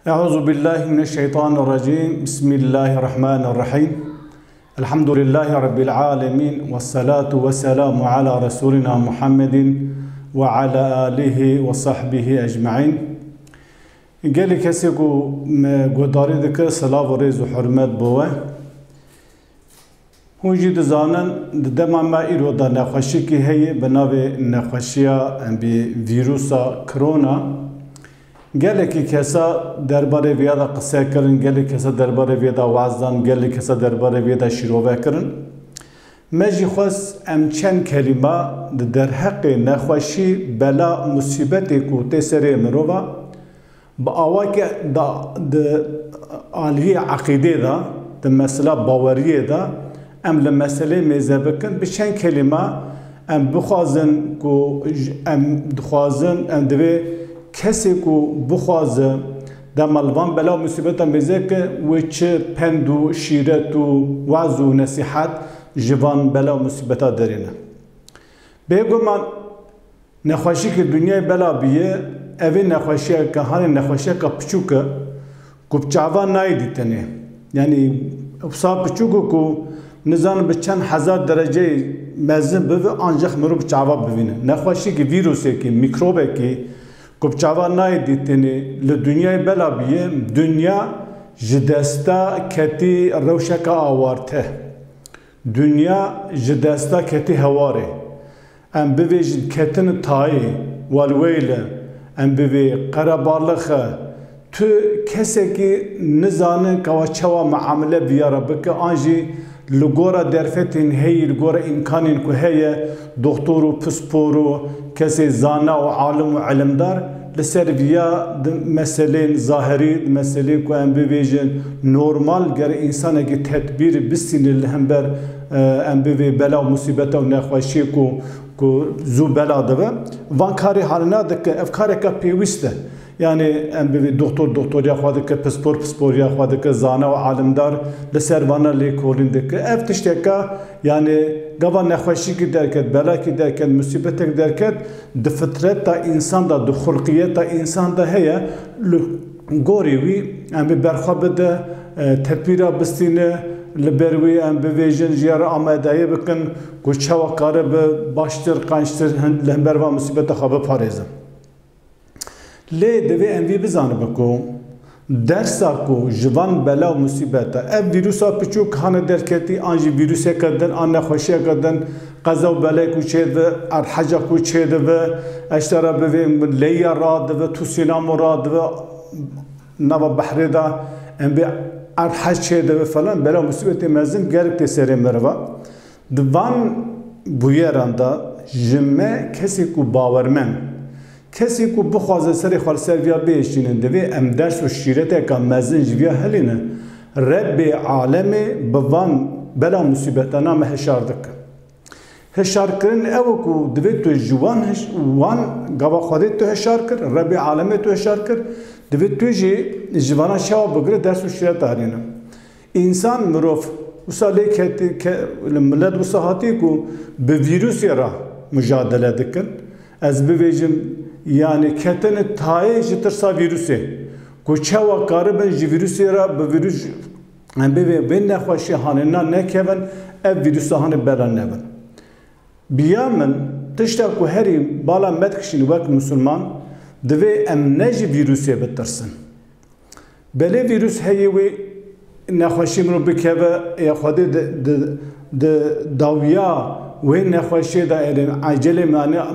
أعوذ بالله من الشيطان الرجيم بسم الله الرحمن الرحيم الحمد لله رب العالمين والصلاة والسلام على رسولنا محمد وعلى آله وصحبه أجمعين قال كسيكو قداري ذكر صلاة ورز وحرمات بوه هو جد زانن دما ما إيرودا نخشي كي هي بنابي نخشيا بفيروسا كورونا geleki kesa derbare viyada qise kirin, geleki kesa derbare viyada vaazdan, geleki kesa derbare viyada şirove kirin. Meci xwes em çend kelima di derheqê nexweşî bela musîbetê ku tê serê mirova bi awake di aliyê aqîdê da di mesela baweriyê da em li meselê mêze bikin bi çend kelima em bixwazin ku em dixwazin em divê کسی کو بخوازه دمالوان بلا مصیبت میزه که و چه پند و شیرت و وعظ و نصیحت جوان بلا مصیبت دارینه بگو من نخوشی که دنیای بلا بیه اوی نخوشی که هانی نخوشی که پچوکه که بچعوا نایدی تنه یعنی افسا پچوکه که نزان به چند هزار درجه مزن بوه آنجخ مرو بچعوا ببینه نخوشی که ویروسه که میکروبه که کبچاوا نایدیتنی لدنیای بلا بیه دنیا جدستا کتی روشک آوارته دنیا جدستا کتی هواره ام بویج کتن تایی والویله ام بوی قربالخه تو کسی که نزانه که چوا معامله بیاره بکه آنجی لگورا درفتین هی لگورا امکانین که هی دکتر و پسپور و کسی زانا و عالم و علمدار لسر ویا مسئله ظاهری مسئله که ام بویجن نورمال گر انسان که تدبیر بسین لهمبر ام بوی بلا و مصیبت و نخوشی که زو بلا دوه وان کاری حالنا دکه افکار که پیوسته yani em bir doktor ya xwadı ki pspor ya xwadı ki zana ve alimdar li ser vana lê kolîn dike ev tişteka yani gava nexweşî ki derket bela ki derket musîbetek derket di fitreta insan da di xulqiyeta insan da heye li gorî wî em bi berxwe bide tedbîra bistîne li ber wî em bivêjin jiyara amedeyê bikin ku çawa kare bi baştir qançtir li hember va musîbeta xwe biparêzin لی دوی انوی بزانه بکو درسا کو جوان بلا و مصیبتا اف ویروسا پچوک هانه درکتی آنجی ویروسه کردن آن نخوشیه کردن قضا و بلای کو چه ده ارحجا کو چه ده و اشترا بوی لیا را ده و توسینام را ده و نوا بحری ده انوی ارحج چه ده و فلان بلا و مصیبت مزن گرک تسری مروا دوان بویران ده جمعه کسی کو باورمن کسی کو بخوازه سری خالصر ویا بیشتینن دوی ام درس و شیرته که مزن جویا هلینه رب عالم بوان بلا مصیبتانا مهشار دکن هشار کرن او کو دوی تو جوان وان گوا خودت تو هشار کر رب عالم تو هشار کر دوی تو جی جوانا شاو بگره درس و شیرته هلینه انسان مروف وصالی که ملت وصاحتی کو به ویروسی را مجادله دکن از بویجم yani ketene taye jitirsa virüse koçava karben ji virüse ra bu virüs be ben nexweşi hanena nekeven ev virüs hane belan neven biyamen tişta ku heri bala metkişin wek Müslüman deve em neji virüse bitirsin bele virüs heye ve nexweşi mro bikeve ya xwedê de dawiya ve nexweşê da acele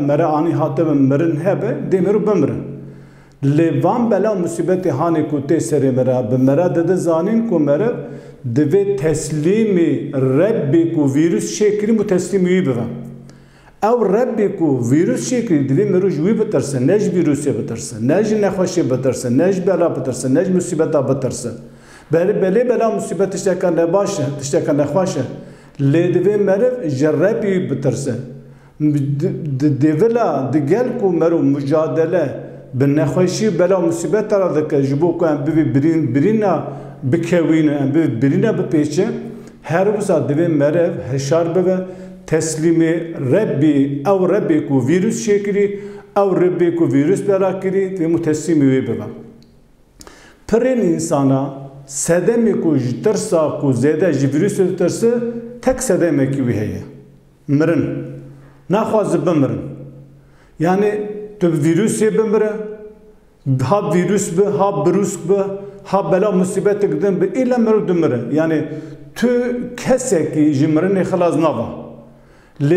mere anî hate mirin hebe dê miru bimirin lê van bela musîbetê hanê ku tê serê mere bi mere dide zanîn ku mere divê teslîmê Rebbê ku vîrus çêkirî bu teslîmî wî bibe ew Rebbê ku vîrus çêkirî divê miru ji wî bitirsin ne ji vîrusê bitirsin ne ji nexweşê bitirsin ne ji bela bitirsin ne ji musîbeta bitirsin belê bela musîbet tişteka nebaş e tişteka nexweş e lê divê meriv ji Rebbê bitirsin devila digel ku meru mücadele bi nexweşî bela musîbeta ra dike ji bo ku em bivê birîna bikewîne em bivê birîna bipêçe her wisa divê meriv heşar bibe teslîmê Rebbê ew Rebbê ku vîrus çêkirî ew Rebbê ku vîrus bela kirî vê mu teslîmê wê bibe پرین انسانا سدمی کو ترسا کو زیاده جویروس ترسه تک سدمی کی ویه مرن نخواز بمرن یعنی تو ویروسی بمره ها ویروس به ها بروس به ها بلا مصیبت قدم به ایلا مرو دمره یعنی تو کسی که جمرن خلاص نوا ل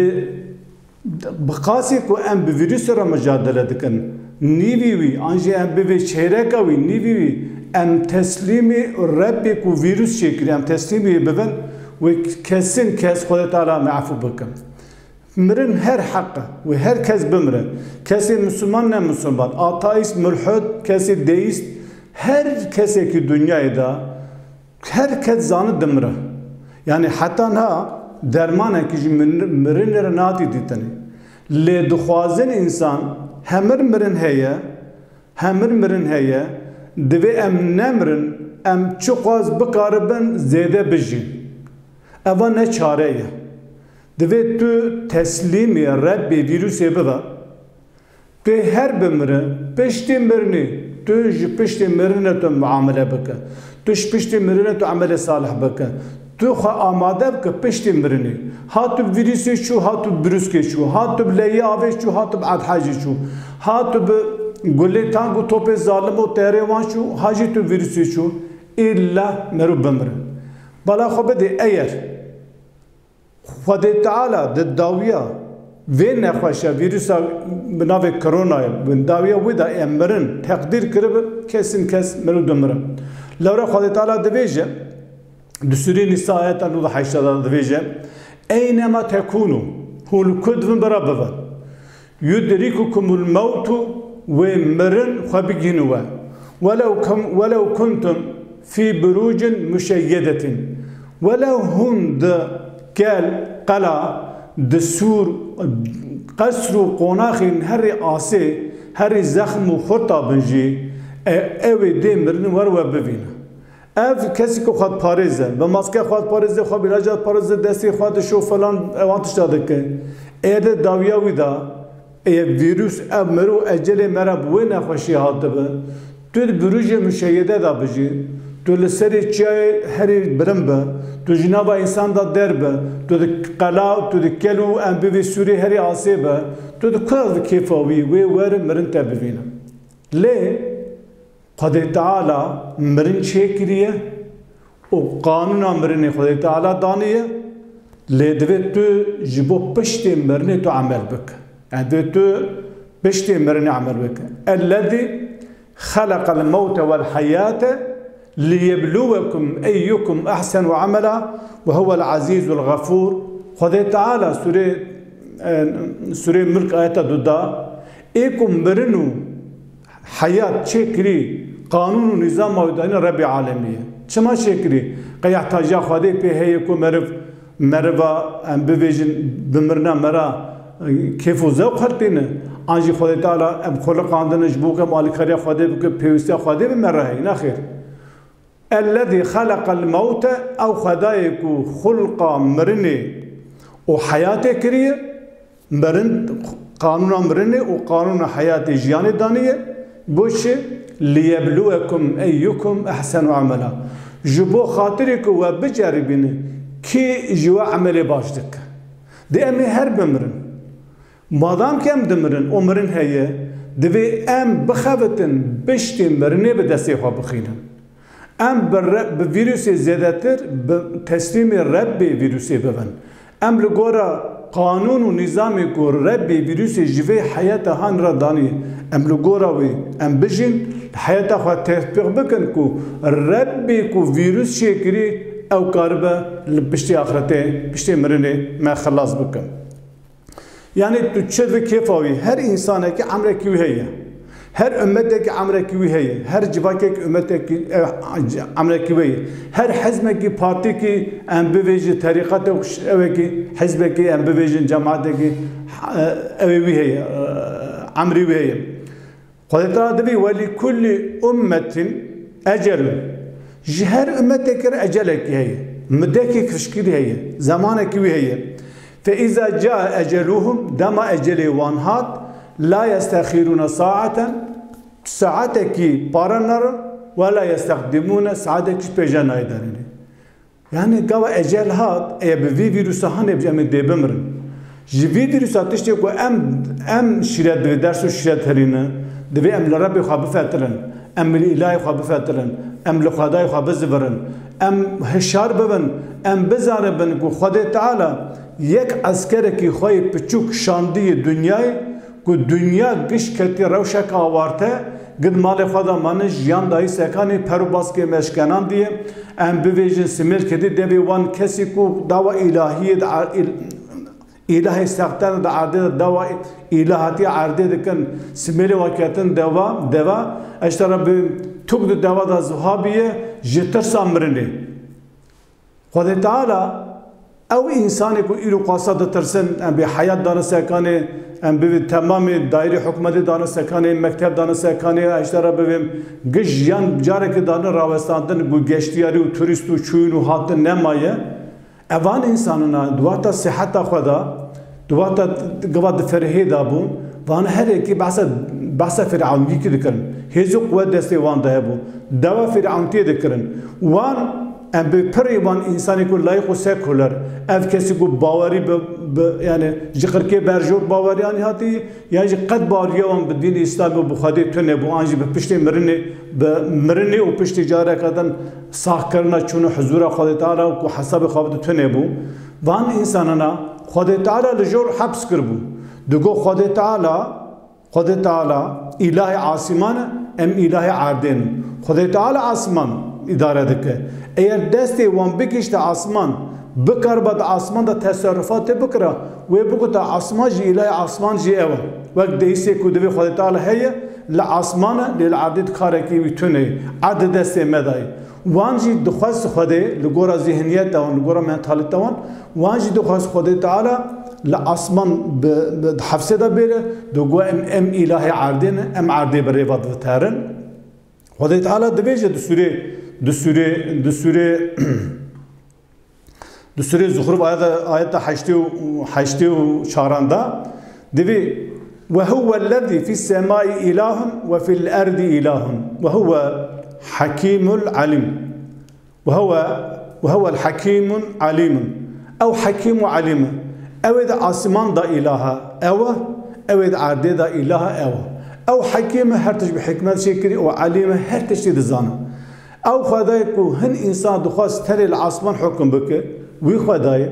بقاسی کو ام به ویروس را مجادله دکن نیوی آنجا ام به چهره کوی نیوی ام تسلیمی ربی کو ویروس شکری ام تسلیمی ببن و کسین کس خود تعالی معفو بکن مرن her hakkı ve herkes bimre. Kesi Müslüman ne Müslüman, ateist, mülhid, kesi deist, herkese ki dünyada herkes zanı dimre. Yani hatta ha derman ki mirin nati ditani. Le dukhazin insan hemir mirin heye, dve em nemrin em çuqaz bikaribin zede bijin. Eva ne çareye. Dve tu teslimi Rabbi virüse baba. Tu her bimre peşti mirni. Tu peşti mirne tu muamele baka. Tu peşti mirne tu amele salih baka. Tu amade baka peşti mirni. Ha tu virüse şu, ha tu brüske şu, ha tu leyi ave şu, ha tu adhacı şu. Ha tu gulletan bu tope zalim o terevan şu, hacı tu virüse şu. İlla meru bimre. Bala khobede eğer خدا تعالی د داویا و نخواشه ویروسا بناو کرونا داویا ودا امرن تقدیر کرب کسین کس مرو دمره لورا خدا تعالی دویجه دسوری نساء آیت 98 دویجه اینما تکونو هول کدوم برابر یدریککم الموت و مرن خبگینوا ولو کنتم فی بروج مشیدة ولو هند قال قلا دسور قصر قناخين هري آسي هري زخم وخطا بنجي اوي ديمرن وروا ببينا اف كسي كو خد باريزه بماسكه خد باريزه خو علاجات باريزه دستي خد شو فلان اوانتش دادك ايده داويا ودا اي فيروس امرو اجل مرب وين خوشي هاتبه تو بروج مشيده دا بجي تو لسری چای هری برنبه تو جناب انسان دا دربه تو قلا تو کلو ام بی سوری هری آسیبه تو کل کیفاوی و ور مرن تبوینه لی خدا تعالی مرن چه کریه و قانون مرن خدا تعالی دانیه لی دوی تو جبو پشت مرن تو عمل بک دوی تو پشت مرن عمل بک الذي خلق الموت والحياة ليبلوكم أيكم أحسن عملا وهو العزيز الغفور خدا تعالى سورة ملك آيات دودا إيكم برنو حياة شكري قانون ونظام ودين رب العالمين شما شكري قا يحتاج خدا بهيكم مربا أم بفيجن بمرنا مرا كيف وزوق خلتنا أنجي خدا تعالى أم خلق عندنا جبوك مالك خدا خدا بك بيوستا خدا بمرا هي نخير الذي خلق الموت أو خدايك خلق مرني وحياة كريه مرن قانون مرني وقانون حياة جياني دانية بوش ليبلوكم أيكم أحسن عملا جبو خاطرك وبجربين كي جوا عملي باشدك دي أمي هرب مرن مادام كم دمرن ومرن هي دبي أم بخفتن بشتي مرني بدسي خوا بخينن ام بفيروس زيادتر بتسليم ربي فيروسي ببن ام لغورا قانون ونظام كو ربي فيروسي جوي حياته هان رداني ام لغورا وي ام بجين حياته خو تطبيق بكن كو ربي كو فيروس شكري او قربه بشتي اخرته بشتي مرني ما خلاص بكن يعني تشد كيفاوي هر انسانك عمرك وهي هر أمتك عمرك وهي هر جباكك أمتك عمرك وهي هر حزبك بارتيك أم بيجي طريقتك أوكي حزبك أم بيجي جماعتك وهي عمري وهي قلت رادبي ولكل أمة أجل هر أمتك أجلك هي مدك كشكل هي زمانك وهي فإذا جاء أجلهم دم أجل وانهات لا يستخيرون ساعة ساعتك بارنر ولا يستخدمون ساعات كش بيجان ايداني يعني قوا اجل هات اي بفي فيروس هاني بجام دي بمرن جي فيروس تشتي كو ام شريات دي درس شريات هرينا دبي ام لربي خاب فاتلن ام الاله خاب فاتلن ام لخدای خاب زبرن ام هشار ببن ام بزاربن کو خود تعالی یک عسکر کی خوی پچوک شاندی دنیای کو دنیا گش کتی روشک آورته قد مال خدا منش جان دای سکانی پروباس کے مشکنان دیه ام بویژن سمیل کدی دبی وان کسی کو دعوه الهی الهی سختن دا عرضه دوا الهاتی عرضه دکن سمیل واقعتن دوا اشترا به توک دوا دا زهابیه جتر سامرنه خدا تعالی او انسانی کو ایرو قاصد ترسن ام به حیات دانه سکانه ام به تمام دایره حکومت دانه سکانه مکتب دانه سکانه اشترا بهم گجیان جاره که دانه راوستاندن گو گشتیاری و توریست و چوین و هات نمایه اوان انساننا دواتا صحت خدا دواتا قواد فرهی دابون وان هر کی بحث فرعونی کی دکرن هزو قوت دستی وان ده بو دوا فرعونتی دکرن وان ام به پری وان انسانی کو لایق و سکولر اف کسی کو باوری یعنی ذکر کے برجور باوریانی هاتی یعنی قد باوری وان بدین اسلام و بخاری تنه بو انجی به پشت مرنه و پشت جاره کردن ساخ کرنا چون حضور خدا تعالی کو حساب خواب تنه بو وان انساننا خدا تعالی لجور حبس کربو دگو خدا تعالی اله آسمان ام اله عردن خدا تعالی آسمان اداره دکه اگر دستی وان بکشت آسمان بکر بعد آسمان دا تصرفات بکره و بگوتا آسمان جی اله آسمان جی اوا وقت دیسی کدوی خدا تعالی هیه لآسمان للعدد کاره کی میتونه عدد دستی مدای وان جی دخواست خدا لگورا ذهنیت داون لگورا منتالیت داون وان جی دخواست خدا تعالی لآسمان بحفظه دا بیره دگو ام اله عردین ام عرده بره واد وترن خدا تعالی دبیجه دسوره زخرف آیت 8 و 4 دبی وهو الذي في السماء إله وفي الأرض إله وهو حكيم العليم وهو الحكيم عليم أو حكيم عليم أو إذا آسمان دا إله أو إذا عرض دا إله أو حكيم هرتش بحكمة شكري وعليم هرتش دزانه أو خدای کو هن انسان دخواست تر العاصمان حکم بکه وی خدای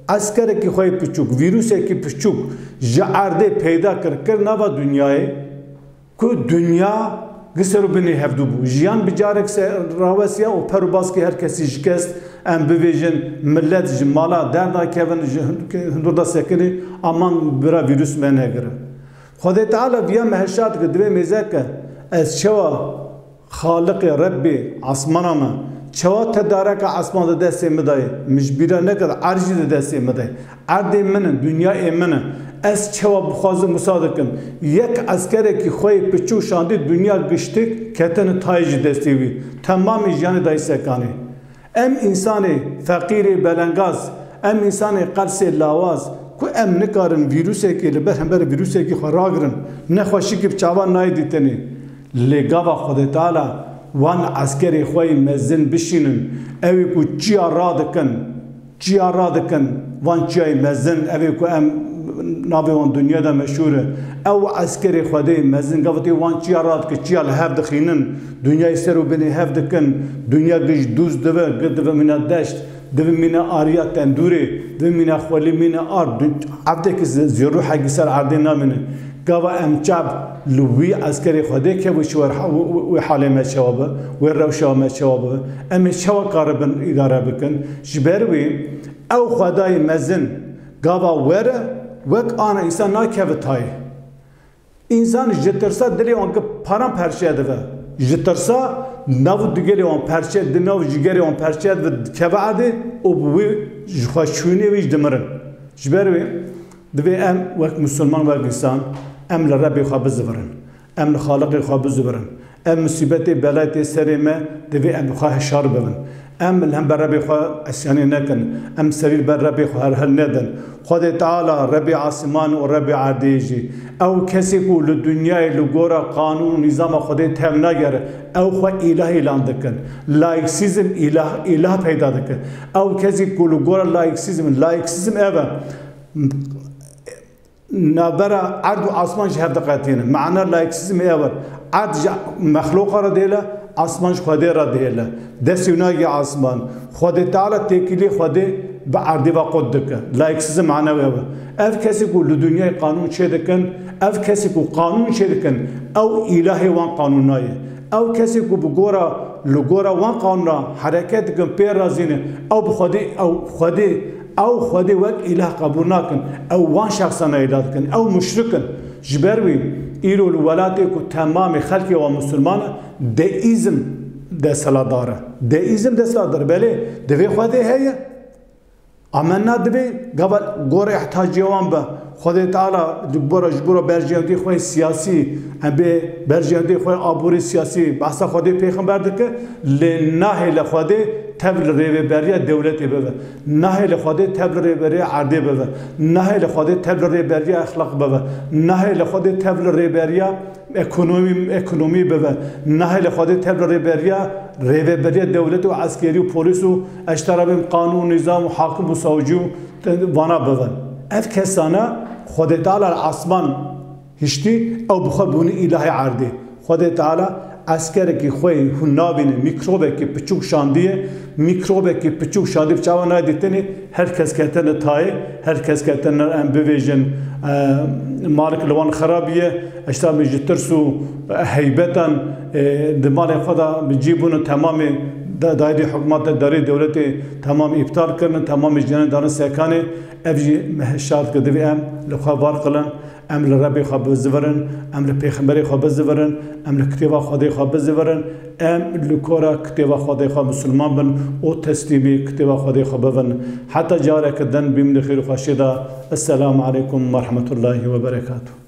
عسکر کی خوی پچوک ویروس کی پچوک جعرده پیدا کر نوا دنیای کو دنیا گسر بنی هفدو بو جیان بجارک سے راوسیا او پروباس کی هر کسی شکست ام بویژن ملت جمالا دردا کevin هندوردا سکنی امان برا ویروس منه گره خدای تعالی بیا مهشات گدوی مزک از شوا خالق ربي عصمنا شوا تدارك عصمان دستي مداي مش بيرا نكد عرجي دستي مداي عردي من دنيا من اس شوا بخواز مصادقم يك عسكري كي خوي بچو شاندي دنيا گشتك كتن تايج دستي وي تمام جان داي سكاني ام انساني فقير بلنگاز ام انساني قرص لاواز کو ام نکارن ویروسه کی لبر هم بر ویروسه کی خراغرن نخوشی کی بچاوا نای دیتنی لگاوا خدا تعالی وان عسکری خوی مزن بشینن اوی کو چیا رادکن وان چیای مزن اوی کو ام ناوی وان دنیا دا مشهوره او عسکری خودی مزن گفتی وان چیا راد که چیا لحف دخینن دنیا سر و بنی حف دکن دنیا گش دوز دوه گد دوه منا دشت دوه منا آریات تندوری دوه منا خولی منا آر عبده که زیرو حقی سر عرده نامنه قوا امچاب لوی عسکری خودی که وشور و حاله ما شوابه و روشا ما شوابه ام شوا قاربن اداره بکن جبروی او خدای مزن قوا وره وک آن انسان ناکوتای انسان جترسا دلی آن که پرام پرشه دوه جترسا نو دیگری آن پرشه دنو جگری آن پرشه و کبعده او بوی خوشونی ویش دمرن جبروی دوی ام وک مسلمان وک انسان ام لربی خواب زبرن ام لخالق خواب زبرن ام مصیبت بلایت سر ما دوی ام خواه شار ببن ام هم بر ربی خو اسیانی نکن ام سریل بر ربی خو هر ندن خود تعالی ربی آسمان و ربی عردیجی او کسی کو لدنیای لگورا قانون و نظام خود تم نگره او خو اله اعلان دکن لایکسیزم اله پیدا دکن او کسی کو لگورا لایکسیزم اوه نبرا عرض و آسمان شهر دقیقتینه معنی لایکسیزم اوه عرض مخلوق را دیله آسمانش خدا را دیله دستیونای آسمان خود تعالی تکیلی خود به عرض و قد دکن لایکسیزم معنی اوه اف کسی کو لدنیای قانون چه دکن اف کسی کو قانون چه دکن او اله وان قانونایه او کسی کو بگورا لگورا وان قانون را حرکت دکن پیر رازینه او بخودی او خودی وقت اله قبول نکن او وان شخصنا اله کن او مشرکن جبروی ایرو الولاتی کو تمام خلقی و مسلمان دیزم دستلا داره دیزم دستلا داره بله دوی خودی هیه اما نه دوی قبل گور احتاجی وان به خود تعالی جبورا برجیاندی خوی سیاسی به برجیاندی خوی آبوری سیاسی بحث خودی پیغمبر دکه لناه لخودی تبل ریبریه دولتی بوه نه لخوده تبل ریبریه عرضی بوه نه لخوده تبل ریبریه اخلاق بوه نه لخوده تبل ریبریه اکونومی بوه نه لخوده تبل ریبریه دولت و عسکری و پولیس و اشترابیم قانون نظام و حاکم و سوجو وانا بوه اف کسانه خود تعالی آسمان هشتی او بخواه بونی اله عرضی خود تعالی اسکر کی خوی هنابین میکروب کی پچوک شاندیه میکروب کی پچوک شاندی بچاو نه دیتنی هر کس کتن تای هر کس کتن ام بویژن مالک لوان خرابیه اشتام جترسو هیبتن دمال خدا بجیبون تمام دایره حکومت داری دولت تمام ابطال کردن تمام جنان دان سکانه افجی مهشات کدوی ام لخوا بار قلن ام لربی خواب بزورن ام لپیغمبری خواب بزورن ام لکتیبا خدای خواب بزورن ام لکورا کتیبا خدای خواب مسلمان بن او تسلیمی کتیبا خدای خواب بن حتی جاره کدن بیم خیر خوشیدا السلام علیکم و رحمت الله و برکاته